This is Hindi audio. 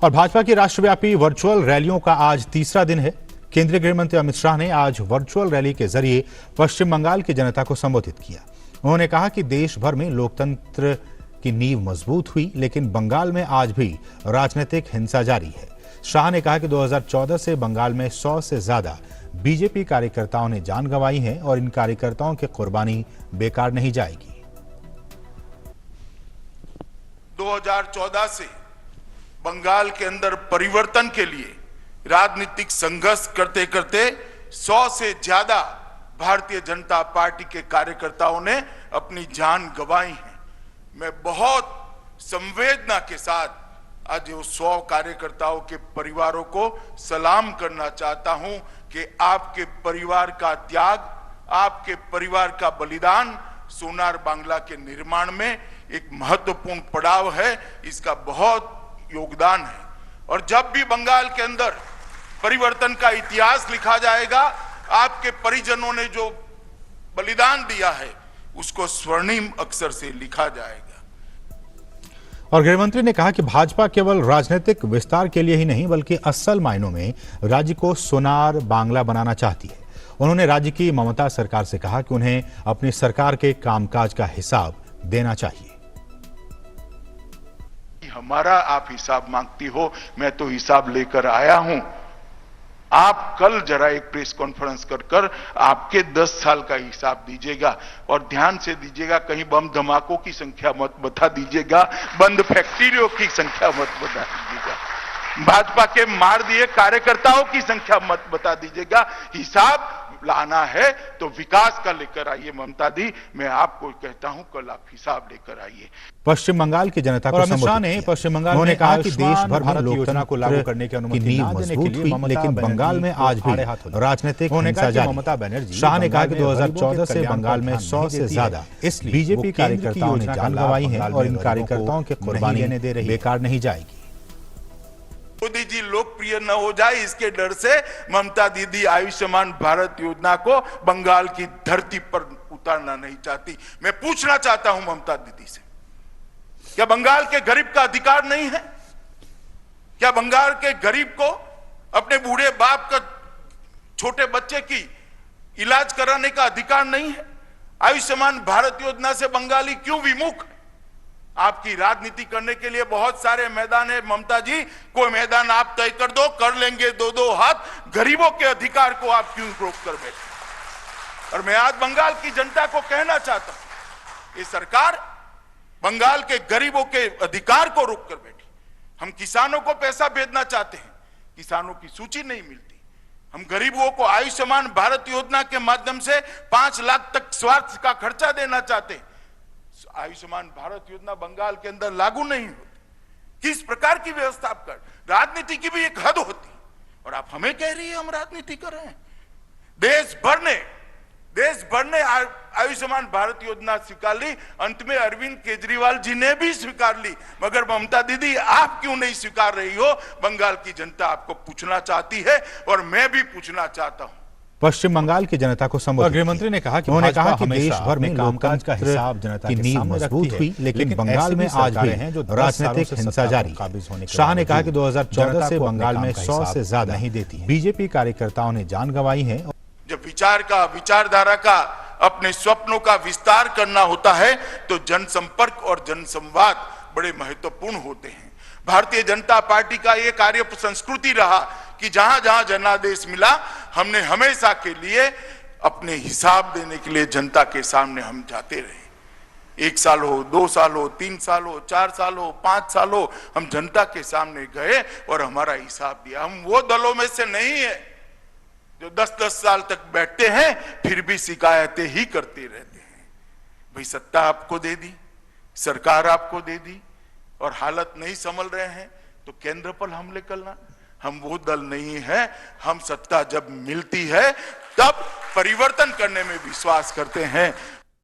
और भाजपा की राष्ट्रव्यापी वर्चुअल रैलियों का आज तीसरा दिन है। केंद्रीय गृह मंत्री अमित शाह ने आज वर्चुअल रैली के जरिए पश्चिम बंगाल की जनता को संबोधित किया। उन्होंने कहा कि देश भर में लोकतंत्र की नींव मजबूत हुई, लेकिन बंगाल में आज भी राजनीतिक हिंसा जारी है। शाह ने कहा कि 2014 से बंगाल में 100 से ज्यादा बीजेपी कार्यकर्ताओं ने जान गंवाई है और इन कार्यकर्ताओं की कुर्बानी बेकार नहीं जाएगी। 2014 से बंगाल के अंदर परिवर्तन के लिए राजनीतिक संघर्ष करते करते 100 से ज्यादा भारतीय जनता पार्टी के कार्यकर्ताओं ने अपनी जान गंवाई है। मैं बहुत संवेदना के साथ आज उस 100 कार्यकर्ताओं के परिवारों को सलाम करना चाहता हूं कि आपके परिवार का त्याग, आपके परिवार का बलिदान सोनार बांग्ला के निर्माण में एक महत्वपूर्ण पड़ाव है। इसका बहुत योगदान है और जब भी बंगाल के अंदर परिवर्तन का इतिहास लिखा जाएगा, आपके परिजनों ने जो बलिदान दिया है उसको स्वर्णिम अक्षर से लिखा जाएगा। और गृहमंत्री ने कहा कि भाजपा केवल राजनीतिक विस्तार के लिए ही नहीं बल्कि असल मायनों में राज्य को सोनार बांग्ला बनाना चाहती है। उन्होंने राज्य की ममता सरकार से कहा कि उन्हें अपनी सरकार के कामकाज का हिसाब देना चाहिए। हमारा आप हिसाब मांगती हो, मैं तो हिसाब लेकर आया हूं। आप कल जरा एक प्रेस कॉन्फ्रेंस कर आपके 10 साल का हिसाब दीजिएगा और ध्यान से दीजिएगा, कहीं बम धमाकों की संख्या मत बता दीजिएगा, बंद फैक्ट्रियों की संख्या मत बता दीजिएगा, भाजपा के मार दिए कार्यकर्ताओं की संख्या मत बता दीजिएगा। हिसाब लाना है तो विकास का लेकर आइए ममता दी, मैं आपको कहता हूं कल आप हिसाब लेकर आइए। पश्चिम बंगाल की जनता को अमित शाह ने पश्चिम बंगाल में कहा कि देश भर में योजना को लागू करने की अनुमति नींव न देने के मजबूत लिए हुई, लेकिन बंगाल में आज भी राजनीतिक हिंसा जारी। ममता बनर्जी शाह ने कहा कि 2014 से बंगाल में 100 से ज्यादा बीजेपी कार्यकर्ताओं ने जान गंवाई है और इन कार्यकर्ताओं की कुर्बानी बेकार नहीं जाएगी। मोदी जी लोकप्रिय न हो जाए इसके डर से ममता दीदी आयुष्मान भारत योजना को बंगाल की धरती पर उतारना नहीं चाहती। मैं पूछना चाहता हूं ममता दीदी से, क्या बंगाल के गरीब का अधिकार नहीं है? क्या बंगाल के गरीब को अपने बूढ़े बाप का छोटे बच्चे की इलाज कराने का अधिकार नहीं है? आयुष्मान भारत योजना से बंगाली क्यों विमुख है? आपकी राजनीति करने के लिए बहुत सारे मैदान है ममता जी, कोई मैदान आप तय कर दो, कर लेंगे दो हाथ। गरीबों के अधिकार को आप क्यों रोक कर बैठे? और मैं आज बंगाल की जनता को कहना चाहता हूं, ये सरकार बंगाल के गरीबों के अधिकार को रोक कर बैठी। हम किसानों को पैसा भेजना चाहते हैं, किसानों की सूची नहीं मिलती। हम गरीबों को आयुष्मान भारत योजना के माध्यम से 5 लाख तक स्वास्थ्य का खर्चा देना चाहते हैं। आयुष्मान भारत योजना बंगाल के अंदर लागू नहीं होती। किस प्रकार की व्यवस्था आप कर? राजनीति की भी एक हद होती और आप हमें कह रही है हम राजनीति कर रहे हैं। देश भर ने आयुष्मान भारत योजना स्वीकार ली, अंत में अरविंद केजरीवाल जी ने भी स्वीकार ली, मगर ममता दीदी आप क्यों नहीं स्वीकार रही हो? बंगाल की जनता आपको पूछना चाहती है और मैं भी पूछना चाहता हूं। पश्चिम बंगाल की जनता को संबोधित गृहमंत्री ने कहा कि उन्होंने कहा कि देश भर में कामकाज का हिसाब जनता की नींव मजबूत हुई, लेकिन बंगाल में आज भी राजनीतिक हिंसा जारी है। शाह ने कहा कि 2014 से बंगाल में 100 से ज्यादा बीजेपी कार्यकर्ताओं ने जान गंवाई है। जब विचारधारा का अपने स्वप्नों का विस्तार करना होता है तो जनसंपर्क और जनसंवाद बड़े महत्वपूर्ण होते हैं। भारतीय जनता पार्टी का ये कार्य संस्कृति रहा कि जहां जहां जनादेश मिला, हमने हमेशा के लिए अपने हिसाब देने के लिए जनता के सामने हम जाते रहे। 1 साल हो, 2 साल हो, 3 साल हो, 4 साल हो, 5 साल हो, हम जनता के सामने गए और हमारा हिसाब दिया। हम वो दलों में से नहीं है जो 10-10 साल तक बैठते हैं फिर भी शिकायतें ही करते रहते हैं। भाई सत्ता आपको दे दी, सरकार आपको दे दी और हालत नहीं संभल रहे हैं तो केंद्र पर हमले करना। हम वो दल नहीं है। हम सत्ता जब मिलती है तब परिवर्तन करने में विश्वास करते हैं।